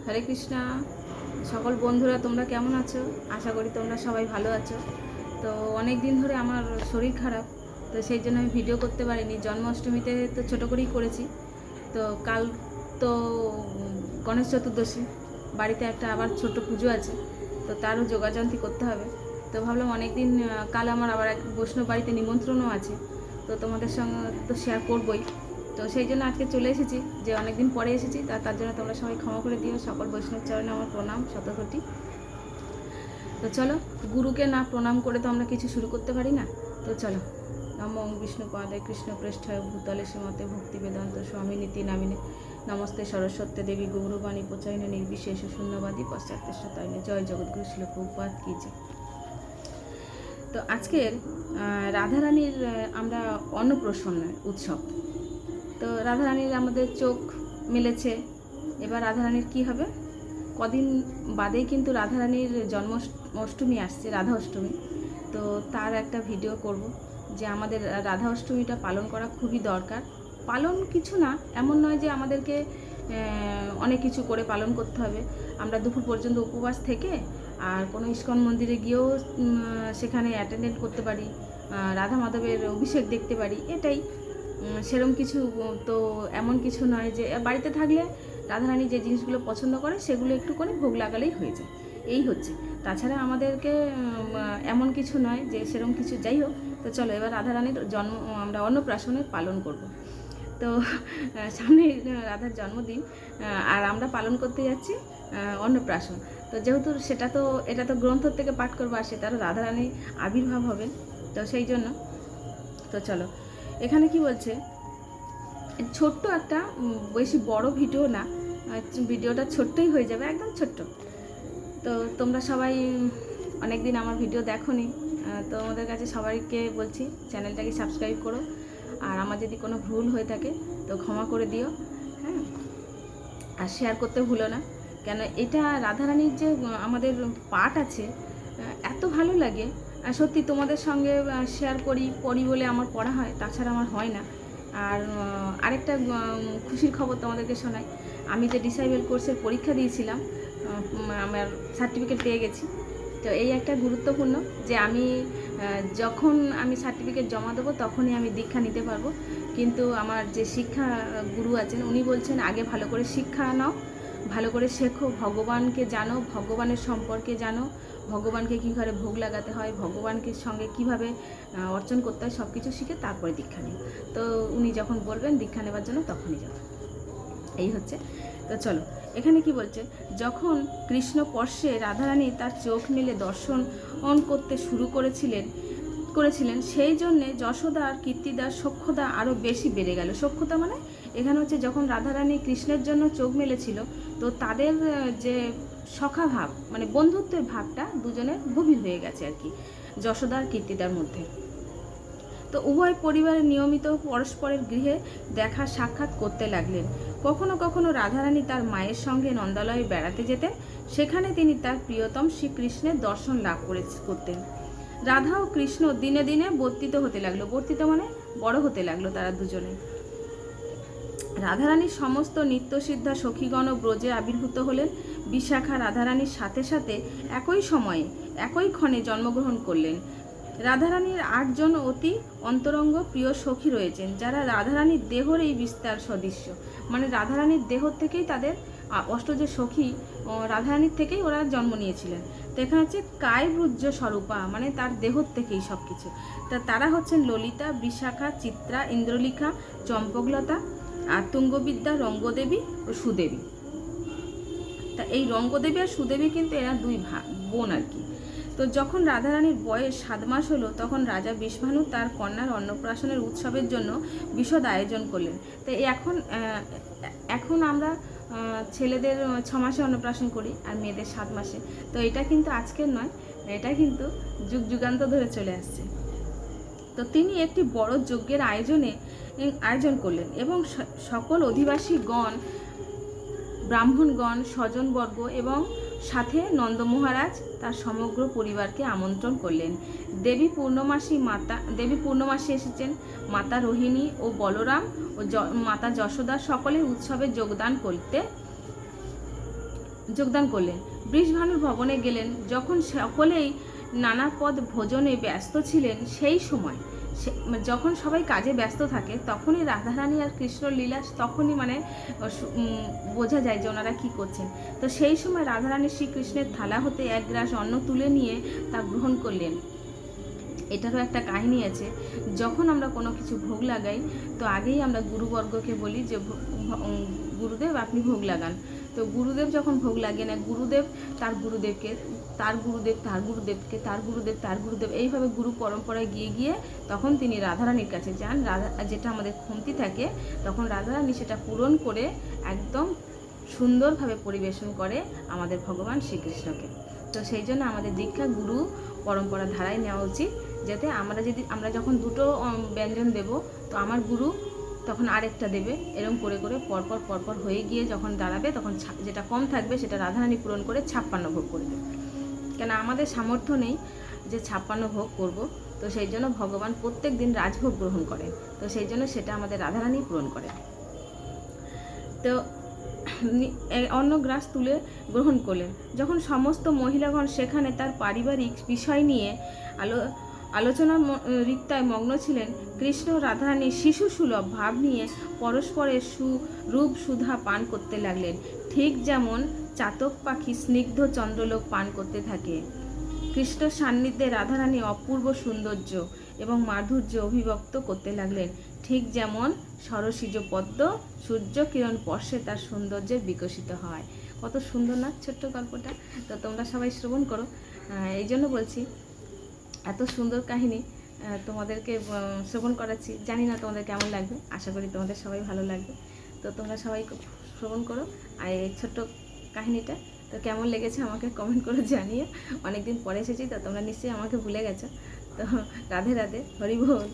হরে কৃষ্ণা। সকল বন্ধুরা তোমরা কেমন আছো? আশা করি তোমরা সবাই ভালো আছো। তো অনেক দিন ধরে আমার শরীর খারাপ, তো সেই জন্য আমি ভিডিও করতে পারিনি। জন্মাষ্টমীতে তো ছোটো করেই করেছি। তো কাল তো গণেশ চতুর্দশী, বাড়িতে একটা আবার ছোট্ট পুজো আছে, তো তারও যোগাযন্ত্রী করতে হবে। তো ভাবলাম অনেক দিন, কাল আমার আবার এক বৈষ্ণব বাড়িতে নিমন্ত্রণও আছে, তো তোমাদের সঙ্গে তো শেয়ার করবই। তো সেই জন্য আজকে চলে এসেছি, যে অনেক দিন পরে এসেছি, তার জন্য তোমরা সবাই ক্ষমা করে দিও। সকল বৈষ্ণব চরণে আমার প্রণাম শতকোটি। তো চলো, গুরুকে না প্রণাম করে তো আমরা কিছু শুরু করতে পারি না। তো চলো, নমো বিষ্ণু পাদায় কৃষ্ণ পৃষ্ঠায় ভূতলে শ্রীমতে ভক্তি বেদান্ত স্বামী নীতি নামিনে নমস্তে সরস্বতী দেবী গৌরবাণী প্রচারিণে নির্বিশেষ শূন্যবাদী পশ্চাৎ তাইনে জয় জগৎগুরু শিল প্রভুপাদ কি জয়। তো আজকের রাধারানীর আমরা অন্নপ্রাশন উৎসব। তো রাধারানীর আমাদের চোখ মেলেছে, এবার রাধারানীর কি হবে? কদিন বাদেই কিন্তু রাধারানীর অষ্টমী আসছে, রাধা অষ্টমী। তো তার একটা ভিডিও করব, যে আমাদের রাধা অষ্টমীটা পালন করা খুবই দরকার। পালন কিছু না, এমন নয় যে আমাদেরকে অনেক কিছু করে পালন করতে হবে। আমরা দুপুর পর্যন্ত উপবাস থেকে আর কোনো ইস্কন মন্দিরে গিয়েও সেখানে অ্যাটেন্ডেন্ট করতে পারি, রাধা মাধবের অভিষেক দেখতে পারি, এটাই। সেরকম কিছু তো এমন কিছু নয় যে বাড়িতে থাকলে রাধারানী যে জিনিসগুলো পছন্দ করে সেগুলো একটু করে ভোগ লাগালেই হয়ে যায়, এই হচ্ছে। তাছাড়া আমাদেরকে এমন কিছু নয় যে সেরকম কিছু। যাই হোক, তো চলো এবার রাধারানীর আমরা অন্নপ্রাশনে পালন করব। তো সামনে রাধার জন্মদিন, আর আমরা পালন করতে যাচ্ছি অন্নপ্রাশন। তো যেহেতু এটা তো গ্রন্থ থেকে পাঠ করবো, আর সেটারও রাধারানী আবির্ভাব হবে, তো সেই জন্য। তো চলো, এখানে কি বলছে, ছোট্ট একটা, বেশি বড় ভিডিও না, ভিডিওটা ছোট্টই হয়ে যাবে, একদম ছোট্ট। তো তোমরা সবাই অনেক দিন আমার ভিডিও দেখোনি, তো আমাদের কাছে সবাইকে বলছি চ্যানেলটাকে সাবস্ক্রাইব করো, আর আমার যদি কোনো ভুল হয়ে থাকে তো ক্ষমা করে দিও, হ্যাঁ। আর শেয়ার করতে ভুলো না, কেন এটা রাধারানীর যে আমাদের পাঠ আছে, এত ভালো লাগে। সত্যি তোমাদের সঙ্গে শেয়ার করি বলে আমার পড়া হয়, তাছাড়া আমার হয় না। আর আরেকটা খুশির খবর তোমাদেরকে শোনাই। আমি যে ডিসাইবেল কোর্সের পরীক্ষা দিয়েছিলাম, আমার সার্টিফিকেট পেয়ে গেছি। তো এই একটা গুরুত্বপূর্ণ, যে আমি যখন আমি সার্টিফিকেট জমা দেবো তখনই আমি দীক্ষা নিতে পারবো। কিন্তু আমার যে শিক্ষা গুরু আছেন, উনি বলছেন আগে ভালো করে শিক্ষা নাও, ভালো করে শেখো, ভগবানকে জানো, ভগবানের সম্পর্কে জানো, ভগবানকে কীভাবে ভোগ লাগাতে হয়, ভগবানকে সঙ্গে কীভাবে অর্চন করতে হয়, সব কিছু শিখে তারপরে দীক্ষা নিও। তো উনি যখন বলবেন দীক্ষা নেবার জন্য তখনই যাও, এই হচ্ছে। তো চলো, এখানে কি বলছে, যখন কৃষ্ণ পর্শে রাধারানী তার চোখ মেলে দর্শন করতে শুরু করেছিলেন, সেই জন্যে যশোদা আর কীর্তিদার সখ্যতা আরও বেশি বেড়ে গেল। সখ্যতা মানে এখানে হচ্ছে, যখন রাধারানী কৃষ্ণের জন্য চোখ মেলেছিল, তো তাদের যে সখা ভাব, মানে বন্ধুত্বের ভাবটা দুজনের গভীর হয়ে গেছে আর কি, যশোদা আর কীর্তিদার মধ্যে। তো উভয় পরিবারের নিয়মিত পরস্পরের গৃহে দেখা সাক্ষাৎ করতে লাগলেন। কখনো কখনো রাধারানী তার মায়ের সঙ্গে নন্দালয়ে বেড়াতে যেতেন, সেখানে তিনি তার প্রিয়তম শ্রীকৃষ্ণের দর্শন লাভ করতেন। রাধা ও কৃষ্ণ দিনে দিনে বর্তিত হতে লাগলো, বর্তিত মানে বড় হতে লাগলো তারা দুজনে। রাধারানীর সমস্ত নিত্যসিদ্ধা সখীগণ ব্রজে আবির্ভূত হলেন। বিশাখা রাধারানীর সাথে সাথে একই সময়ে একই ক্ষণে জন্মগ্রহণ করলেন। রাধারানীর 8 জন অতি অন্তরঙ্গ প্রিয় সখী রয়েছেন, যারা রাধারানীর দেহর এই বিস্তার সদৃশ্য, মানে রাধারানীর দেহ থেকেই তাদের 8 যে সখী রাধারানীর থেকেই ওরা জন্ম নিয়েছিলেন। তো এখানে হচ্ছে কায়ব্রুজ্য স্বরূপা, মানে তার দেহর থেকেই সব কিছু। তা তারা হচ্ছেন ললিতা, বিশাখা, চিত্রা, ইন্দ্রলিখা, চম্পকলতা, আর তুঙ্গবিদ্যা, রঙ্গদেবী ও সুদেবী। তা এই রঙ্গদেবী আর সুদেবী কিন্তু এরা 2 বোন আর কি। তো যখন রাধারানীর বয়স 7 মাস হলো, তখন রাজা বিষভানু তার কন্যার অন্নপ্রাশনের উৎসবের জন্য বিশদ আয়োজন করলেন। তো এখন আমরা ছেলেদের 6 মাসে অন্নপ্রাশন করি, আর মেয়েদের 7 মাসে। তো এটা কিন্তু আজকের নয়, এটা কিন্তু যুগ যুগান্ত ধরে চলে আসছে। তো তিনি একটি বড় যজ্ঞের আয়োজন করলেন, এবং সকল অধিবাসীগণ, ব্রাহ্মণগণ, স্বজনবর্গ এবং সাথে নন্দ মহারাজ তার সমগ্র পরিবারকে আমন্ত্রণ করলেন। দেবী পূর্ণমাসী এসেছেন। মাতা রোহিণী ও বলরাম ও মাতা যশোদা সকলে উৎসবে যোগদান করতে যোগদান করলেন। বৃষভানুর ভবনে গেলেন। যখন সকলেই নানা পদ ভোজনে ব্যস্ত ছিলেন, সেই সময় যখন সবাই কাজে ব্যস্ত থাকে তখনই রাধারানী আর কৃষ্ণ লীলা তখনই বোঝা যায় যে ওনারা কী করছেন। তো সেই সময় রাধারানী শ্রীকৃষ্ণের থালা হতে এক গ্রাস অন্ন তুলে নিয়ে তা গ্রহণ করলেন। এটারও একটা কাহিনী আছে। যখন আমরা কোনো কিছু ভোগ লাগাই তো আগেই আমরা গুরুবর্গকে বলি যে গুরুদেব আপনি ভোগ লাগান। তো গুরুদেব যখন ভোগ লাগিয়ে নেয়, গুরুদেব তার গুরুদেবকে, তার গুরুদেব তার গুরুদেবকে, তার গুরুদেব তার গুরুদেব, এইভাবে গুরু পরম্পরায় গিয়ে গিয়ে তখন তিনি রাধারানীর কাছে যান। যেটা আমাদের কমতি থাকে তখন রাধারানী সেটা পূরণ করে একদম সুন্দরভাবে পরিবেশন করে আমাদের ভগবান শ্রীকৃষ্ণকে। তো সেই জন্য আমাদের দীক্ষা গুরু পরম্পরা ধারায় নেওয়া উচিত, যাতে আমরা যখন দুটো ব্যঞ্জন দেব তো আমার গুরু তখন আরেকটা দেবে, এরকম করে করে পরপর হয়ে গিয়ে যখন দাঁড়াবে তখন যেটা কম থাকবে সেটা রাধারানী পূরণ করে 56 ভোগ করে দেবে। কেন আমাদের সামর্থ্য নেই যে 56 ভোগ করব, তো সেই জন্য ভগবান প্রত্যেক দিন রাজভোগ গ্রহণ করেন। তো সেই জন্য সেটা আমাদের রাধারানী পূরণ করে। তো অন্ন গ্রাস তুলে গ্রহণ করলেন। যখন সমস্ত মহিলাগণ সেখানে তার পারিবারিক বিষয় নিয়ে আলোচনা রিক্তায় মগ্ন ছিলেন, কৃষ্ণ রাধারানী শিশু সুলভ ভাব নিয়ে পরস্পরের রূপ সুধা পান করতে লাগলেন, ঠিক যেমন চাতক পাখি স্নিগ্ধ চন্দ্রলোক পান করতে থাকে। কৃষ্ণ সান্নিধ্যে রাধারানী অপূর্ব সৌন্দর্য এবং মাধুর্য অভিব্যক্ত করতে লাগলেন, ঠিক যেমন সরসিজ পদ্ম সূর্য কিরণ স্পর্শে তার সৌন্দর্যের বিকশিত হয়। কত সুন্দর না ছোট্ট গল্পটা? তো তোমরা সবাই শ্রবণ করো। এই জন্য বলছি এত সুন্দর কাহিনী তোমাদেরকে শ্রবণ করাচ্ছি। জানি না তোমাদের কেমন লাগবে, আশা করি তোমাদের সবাই ভালো লাগবে। তো তোমরা সবাই শ্রবণ করো আর এই ছোট্ট কাহিনীটা। তো কেমন লেগেছে আমাকে কমেন্ট করে জানিয়ে। অনেকদিন পরে এসেছি তো তোমরা নিশ্চয়ই আমাকে ভুলে গেছো। তো রাধে রাধে, হরি বল।